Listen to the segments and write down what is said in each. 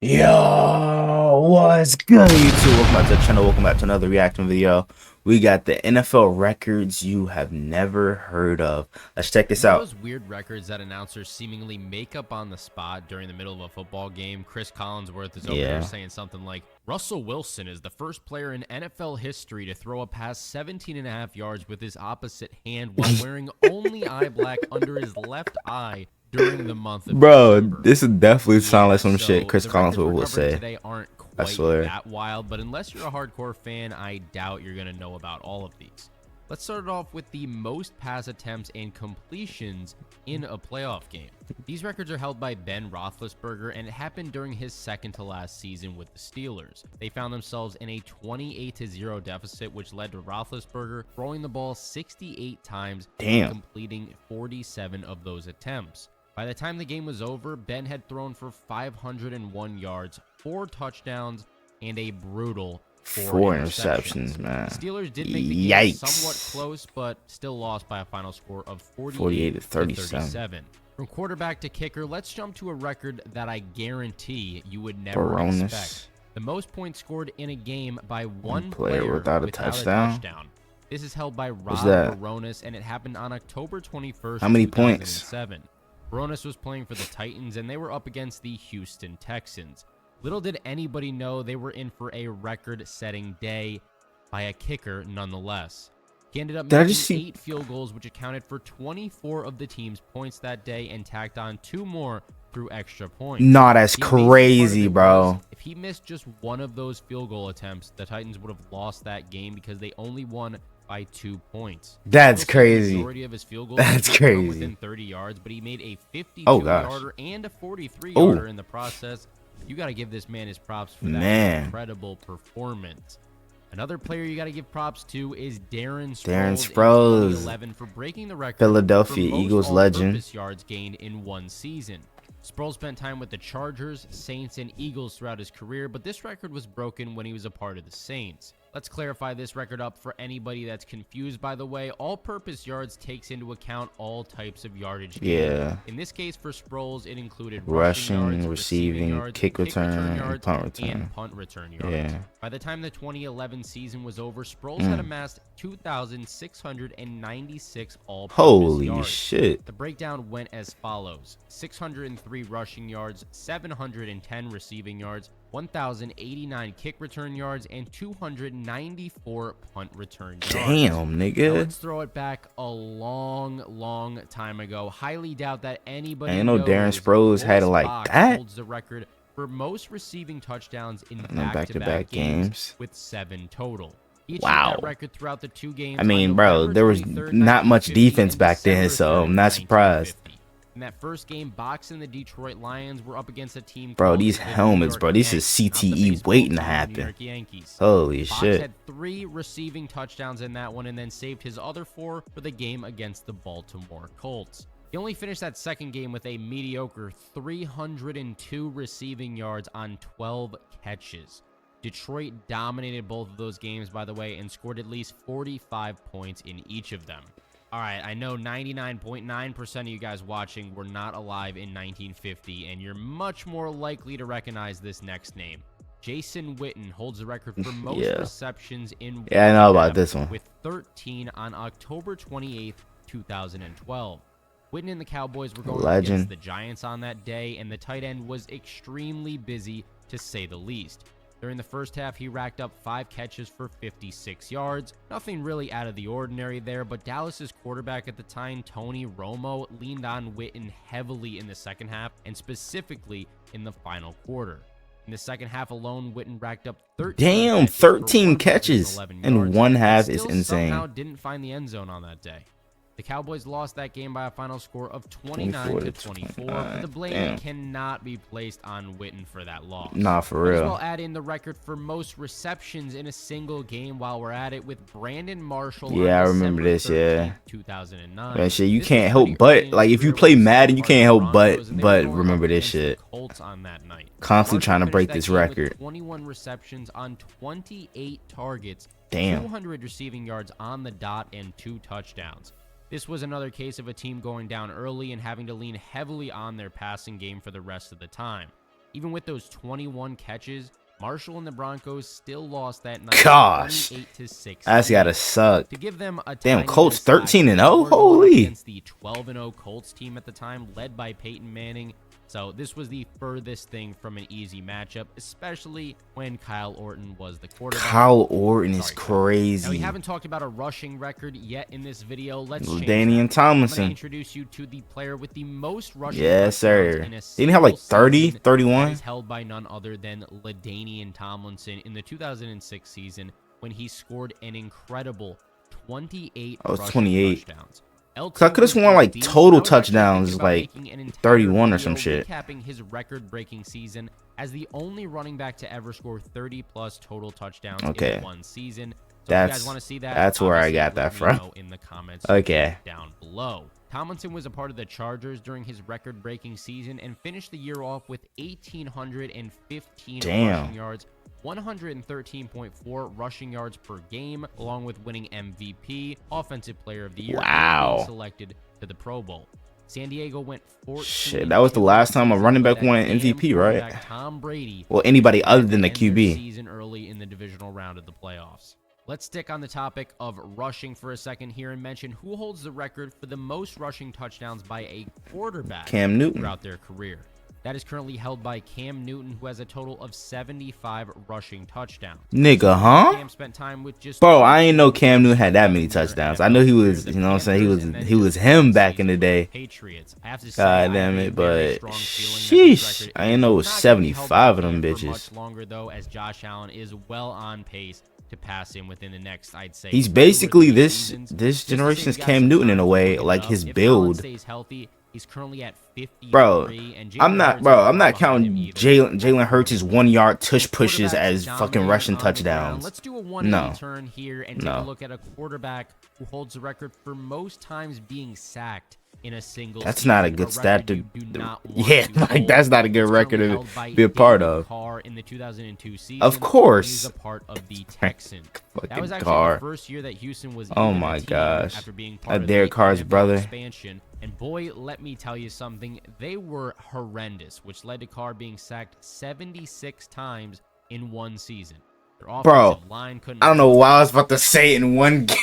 Yo, what's good, YouTube? Welcome back to the channel. Welcome back to another reaction video. We got the NFL records you have never heard of. Let's check this You know out. those weird records that announcers seemingly make up on the spot during the middle of a football game? Chris Collinsworth is over here Yeah. saying something like, Russell Wilson is the first player in NFL history to throw a pass 17 and a half yards with his opposite hand while wearing only eye black under his left eye during the month of Bro, December. this would definitely sound like some shit So Chris the records Collinsworth we're would covering say. today aren't I quite swear. that wild, but unless you're a hardcore fan, I doubt you're going to know about all of these. Let's start it off with the most pass attempts and completions in a playoff game. These records are held by Ben Roethlisberger, and it happened during his second to last season with the Steelers. They found themselves in a 28-0 deficit, which led to Roethlisberger throwing the ball 68 times and completing 47 of those attempts. By the time the game was over, Ben had thrown for 501 yards, 4 touchdowns, and a brutal 4 interceptions, man. The Steelers did make the game somewhat close, but still lost by a final score of 48 to 37. From quarterback to kicker, let's jump to a record that I guarantee you would never expect. The most points scored in a game by one player without a touchdown. This is held by Rob Bironas, and it happened on October 21st, How many 2007. Bironas was playing for the Titans, and they were up against the Houston Texans. Little did anybody know they were in for a record-setting day by a kicker nonetheless. He ended up making 8 field goals, which accounted for 24 of the team's points that day and tacked on 2 more through extra points. Nah, that's crazy, bro. If he missed just one of those field goal attempts, the Titans would have lost that game because they only won by 2 points. That's crazy. The majority of his field goals That's crazy. Within 30 yards, but he made a 52-yarder and a 43-yarder in the process. You got to give this man his props for that incredible performance. Another player you got to give props to is Darren Sproles in 2011 for breaking the record Philadelphia for most Eagles legend. Yards gained in one season. Sproles spent time with the Chargers, Saints, and Eagles throughout his career, but this record was broken when he was a part of the Saints. Let's clarify this record up for anybody that's confused, by the way. All-purpose yards takes into account all types of yardage gained. In this case, for Sproles, it included rushing yards, receiving yards, kick return yards, and punt return yards. By the time the 2011 season was over, Sproles had amassed 2,696 all-purpose yards. Shit. The breakdown went as follows: 603 rushing yards, 710 receiving yards, 1,089 kick return yards, and 294 punt return yards. Damn, nigga. Now let's throw it back a long time ago. Highly doubt that anybody I know Darren Sproles had it like that. Holds the record for most receiving touchdowns in back-to-back games with 7 total. Wow. That record throughout the 2 games. I mean, bro, there was not much defense back then, so I'm not surprised. In that first game, boxing the Detroit Lions were up against a team. Bro, these helmets, bro, this is CTE waiting to happen. Holy shit. Had 3 receiving touchdowns in that one and then saved his other 4 for the game against the Baltimore Colts. He only finished that second game with a mediocre 302 receiving yards on 12 catches. Detroit dominated both of those games, by the way, and scored at least 45 points in each of them. All right, I know 99.9% of you guys watching were not alive in 1950, and you're much more likely to recognize this next name. Jason Witten holds the record for most receptions in one I know about this one. With 13 on October 28th, 2012. Witten and the Cowboys were going against the Giants on that day, and the tight end was extremely busy, to say the least. During the first half, he racked up 5 catches for 56 yards. Nothing really out of the ordinary there, but Dallas's quarterback at the time, Tony Romo, leaned on Witten heavily in the second half, and specifically in the final quarter. In the second half alone, Witten racked up 13 catches in one half is insane. Somehow didn't find the end zone on that day. The Cowboys lost that game by a final score of 29-24, but the blame cannot be placed on Witten for that loss. Nah, for real. We'll add in the record for most receptions in a single game while we're at it with Brandon Marshall. Yeah, I remember this, 2009. Man, shit, you can't help but, like, if you play Madden, you can't help but remember this shit. Colts on that night. Constantly trying to break this record. 21 receptions on 28 targets, 200 receiving yards on the dot, and 2 touchdowns. This was another case of a team going down early and having to lean heavily on their passing game for the rest of the time. Even with those 21 catches, Marshall and the Broncos still lost that night. Gosh, 28-6. that's gotta suck. To give them a Damn, tiny Colts bit of slack, 13-0? they scored one Holy. against the 12-0 Colts team at the time, led by Peyton Manning. So this was the furthest thing from an easy matchup, especially when Kyle Orton was the quarterback. Kyle Orton is Sorry, Now, crazy. we haven't talked about a rushing record yet in this video. Let's change LaDainian that. I'm going to Tomlinson. introduce you to the player with the most rushing Yes, sir. touchdowns in a Didn't he have like single 30, season. That 31? is held by none other than LaDainian Tomlinson in the 2006 season when he scored an incredible 28 Oh, it's rushing 28. touchdowns. Cause I could have sworn like total touchdowns like 31 or some shit. Recapping his record-breaking season as the only running back to ever score 30-plus total touchdowns in one season. So if you guys want to see that, That's where I obviously got that let me from. know in the comments Okay. down below. Tomlinson was a part of the Chargers during his record-breaking season and finished the year off with 1,815 rushing yards, 113.4 rushing yards per game, along with winning MVP, Offensive Player of the Year, and being selected to the Pro Bowl. San Diego went 14. Shit, that was the last time a running back won an MVP, right? Tom Brady. Well, anybody other than the end their QB. Season early in the divisional round of the playoffs. Let's stick on the topic of rushing for a second here and mention who holds the record for the most rushing touchdowns by a quarterback Cam Newton. throughout their career. That is currently held by Cam Newton, who has a total of 75 rushing touchdowns. Nigga, huh? Cam spent time with just Bro, I ain't know Cam Newton had that many touchdowns. I know he was, you know what I'm saying, he was him back in the day. Patriots. I have to say, God damn it, but sheesh, I ain't know it was 75 of them bitches. Much longer though, as Josh Allen is well on pace to pass him within the next, I'd say, He's 2 or basically 3 this seasons. generation's Just to save Cam guys Newton in time a to way, look it like up, his if Allen build. stays healthy, he's currently at 53, Bro, and I'm not counting either. Jalen Hurts' 1 yard tush pushes Quarterbacks as fucking dominate rushing on the ground. touchdowns. Let's do a 180 No. turn here and take a look at a quarterback who holds the record for most times being sacked in a single That's season. not a good stat record to you do not want yeah, to like hold. that's not a good It's record currently to held by be a part David of. Carr in the 2002 season. Of course. He's a part of the Texans. That Fucking was actually Carr. the first year that Houston was Oh even a my team gosh. after being part of Derek the Carr's NFL brother. expansion. And boy, let me tell you something, they were horrendous, which led to Carr being sacked 76 times in one season. Their Bro, offensive line couldn't I don't know why I was about to say it in one game.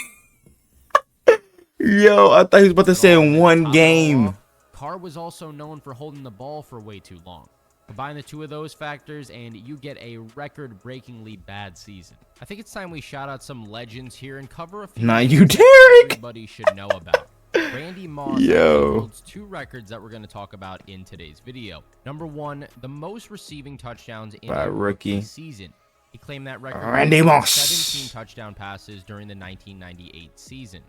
Yo, I thought he was about to say in one game. Carr was also known for holding the ball for way too long. Combine the two of those factors and you get a record-breakingly bad season. I think it's time we shout out some legends here and cover a few Not names you, that Derek. everybody should know about. Randy Moss Yo. holds 2 records that we're going to talk about in today's video. Number 1, the most receiving touchdowns in By a rookie. season. He claimed that record Randy with Moss. 17 touchdown passes during the 1998 season.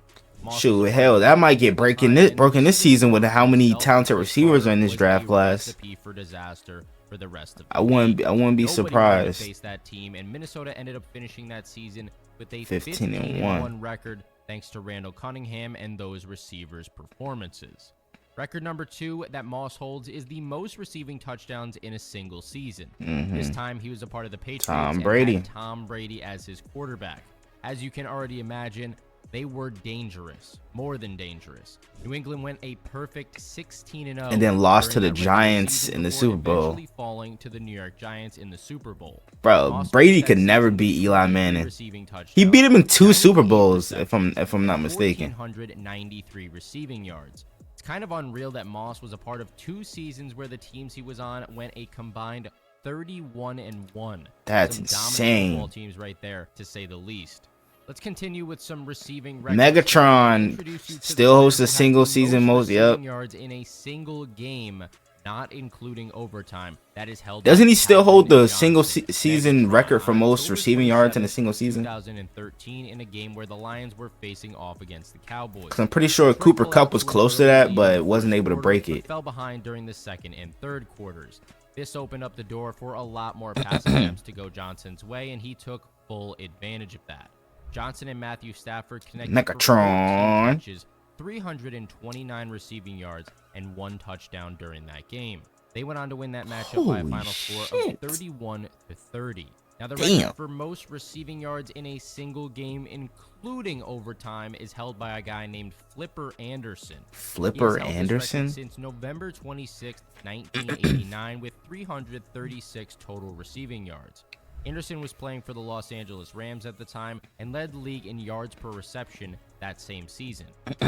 Moss Shoot, was hell, that might get broken this season with how many himself talented because receivers are in Carr this was draft a class. recipe for disaster for the rest of the I wouldn't league. be Nobody wanted to surprised. face that team, and Minnesota ended up finishing that season with a 15-1. 15-1 record thanks to Randall Cunningham and those receivers' performances. Record number 2 that Moss holds is the most receiving touchdowns in a single season. This time he was a part of the Patriots Tom and Brady. had Tom Brady as his quarterback. As you can already imagine, they were dangerous, more than dangerous. New England went a perfect 16-0 And then lost to during the that regular Giants season in the before Super Bowl. eventually falling to the New York Giants in the Super Bowl. Bro, Moss Brady finished could that never season beat with Eli 43 Manning. receiving touchdowns, He beat him in 2 Super 98 Bowls, if receptions, I'm not and mistaken. 1,493 receiving yards. It's kind of unreal that Moss was a part of 2 seasons where the teams he was on went a combined 31-1. That's Some dominant insane. football teams right there, to say the least. Let's continue with some receiving records. Megatron Introduce you to the still player hosts who a had single the season most. receiving Yep. yards in a single game, not including overtime. That is held. Doesn't by he still hold Calvin the single Johnson. season Megatron record for on most October receiving yards in a 27th, single season? 2013, in a game where the Lions were facing off against the Cowboys. 'Cause I'm pretty sure Detroit Cooper pulled Kupp out was the close to early that, lead but in the wasn't first able to quarter, break but it. fell behind during the second and third quarters. This opened up the door for a lot more pass attempts to go Johnson's way, and he took full advantage of that. Johnson and Matthew Stafford connected for 14 Megatron. catches, 329 receiving yards, and 1 touchdown during that game. They went on to win that matchup by a Holy final score shit. of 31-30. Now, the Damn. record for most receiving yards in a single game, including overtime, is held by a guy named Flipper Anderson. Flipper He has held this Anderson? record since November 26, 1989, with 336 total receiving yards. Anderson was playing for the Los Angeles Rams at the time and led the league in yards per reception that same season.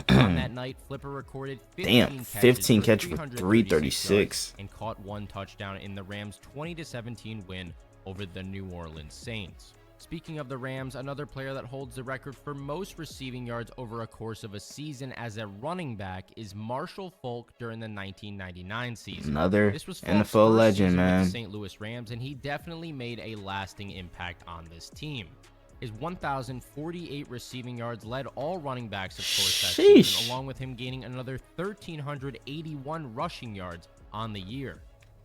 On that night, Flipper recorded 15 catches for 336 336. and caught one touchdown in the Rams' 20-17 win over the New Orleans Saints. Speaking of the Rams, another player that holds the record for most receiving yards over a course of a season as a running back is Marshall Faulk during the 1999 season. Another This was Faulk's NFL first legend, season with man. the St. Louis Rams, and he definitely made a lasting impact on this team. His 1,048 receiving yards led all running backs, of course, that Sheesh. season, along with him gaining another 1,381 rushing yards on the year.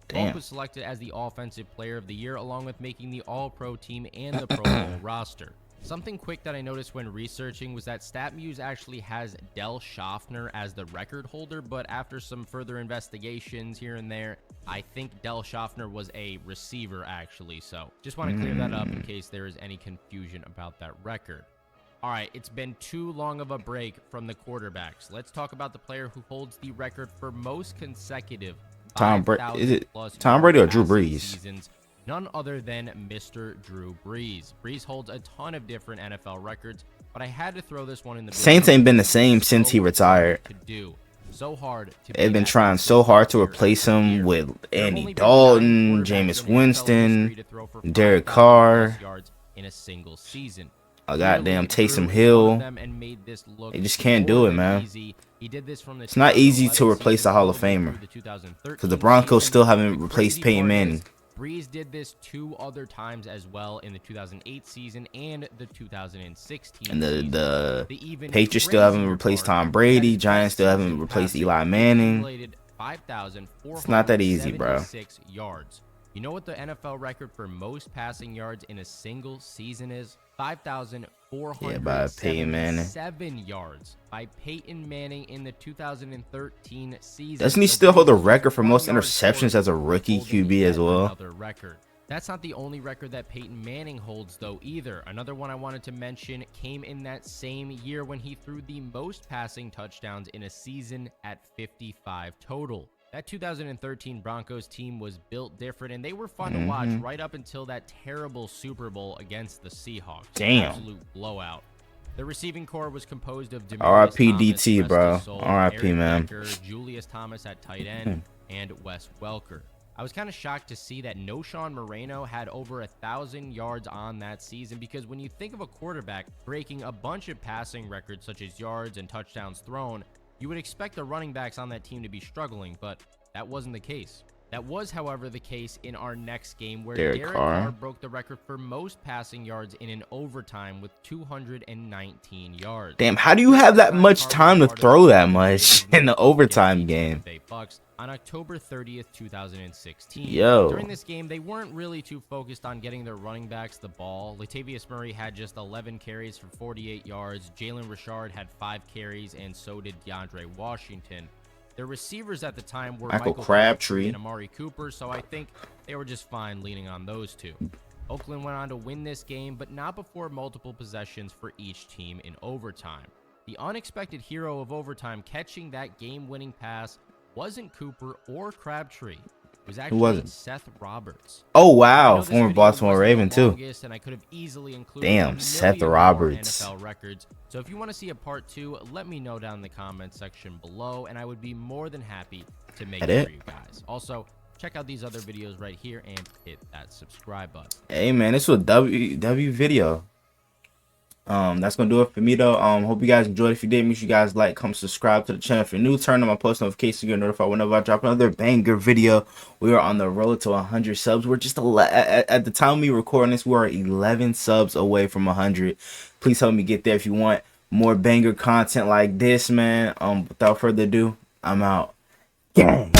Damn. Faulk was selected as the Offensive Player of the Year, along with making the All-Pro team and the Pro Bowl roster. Something quick that I noticed when researching was that StatMuse actually has Del Schaffner as the record holder, but after some further investigations here and there, I think Del Schaffner was a receiver actually, so just want to clear that up in case there is any confusion about that record. All right, it's been too long of a break from the quarterbacks. Let's talk about the player who holds the record for most consecutive Tom Brady. Is it 5,000+ Tom Brady or Drew passing Brees? seasons. None other than Mr. Drew Brees. Brees holds a ton of different NFL records, but I had to throw this one in the Saints video ain't been the because same it's since he so hard retired. to do. So hard to They've be been that trying so hard to consistent replace year after him year. with There have Andy only been Dalton, 9 quarterbacks Jameis in NFL Winston, history to throw for Derek 5,000+ Carr, yards in a single season. a goddamn Clearly, Taysom Drew is one Hill. of them and made this look They just can't more do it, than man. easy. He did this from the It's not easy to 2011 replace a season Hall of all the way Famer, through the 2013 because the Broncos season. still haven't The replaced crazy Peyton part Manning. is, Brees did this 2 other times as well in the 2008 season and the 2016 And season. the The even Patriots still haven't crazier replaced part Tom is Brady. that Giants still that haven't season replaced passing, Eli he Manning. accumulated 5,476 It's not that easy, bro. yards. You know what the NFL record for most passing yards in a single season is? 5,477 yards by Peyton Manning in the 2013 season. Doesn't he So still hold the Brees is record for 1 most yard interceptions short as a of rookie holding QB as yet well? another record. That's not the only record that Peyton Manning holds, though, either. Another one I wanted to mention came in that same year when he threw the most passing touchdowns in a season at 55 total. That 2013 Broncos team was built different, and they were fun to watch right up until that terrible Super Bowl against the Seahawks. Damn. Absolute blowout. The receiving core was composed of Demaryius R.I.P. Thomas, DT, rest bro. his soul, R.I.P., Eric man. Decker, Julius Thomas at tight end, and Wes Welker. I was kind of shocked to see that Noshawn Moreno had over 1,000 yards on that season, because when you think of a quarterback breaking a bunch of passing records such as yards and touchdowns thrown, you would expect the running backs on that team to be struggling, but that wasn't the case. That was, however, the case in our next game, where Derek Derek Carr Carr broke the record for most passing yards in an overtime with 219 yards. Damn, how do you have that much time to throw that much in the overtime game? Bay Bucks on October 30th, 2016. Yo. During this game, they weren't really too focused on getting their running backs the ball. Latavius Murray had just 11 carries for 48 yards. Jalen Richard had 5 carries, and so did DeAndre Washington. Their receivers at the time were Michael Michael Crabtree and Amari Cooper, so I think they were just fine leaning on those two. Oakland went on to win this game, but not before multiple possessions for each team in overtime. The unexpected hero of overtime catching that game-winning pass wasn't Cooper or Crabtree. It was actually Seth Roberts. Oh, I wow. know this Former video Baltimore wasn't the Raven, too. longest, and I could have easily included Damn, a Seth million more Roberts. NFL records. So if you want to see a part 2, let me know down in the comment section below, and I would be more than happy to make it for you guys. Also, check out these other videos right here and hit that subscribe button. Hey, man, this was a W video. That's gonna do it for me, though. Hope you guys enjoyed. If you did, make sure you guys like, comment, subscribe to the channel. If you're new, turn on my post notifications so you're notified whenever I drop another banger video. We are on the road to 100 subs. We're just at the time we recording this, we are 11 subs away from 100. Please help me get there if you want more banger content like this, man. Without further ado, I'm out. Gang.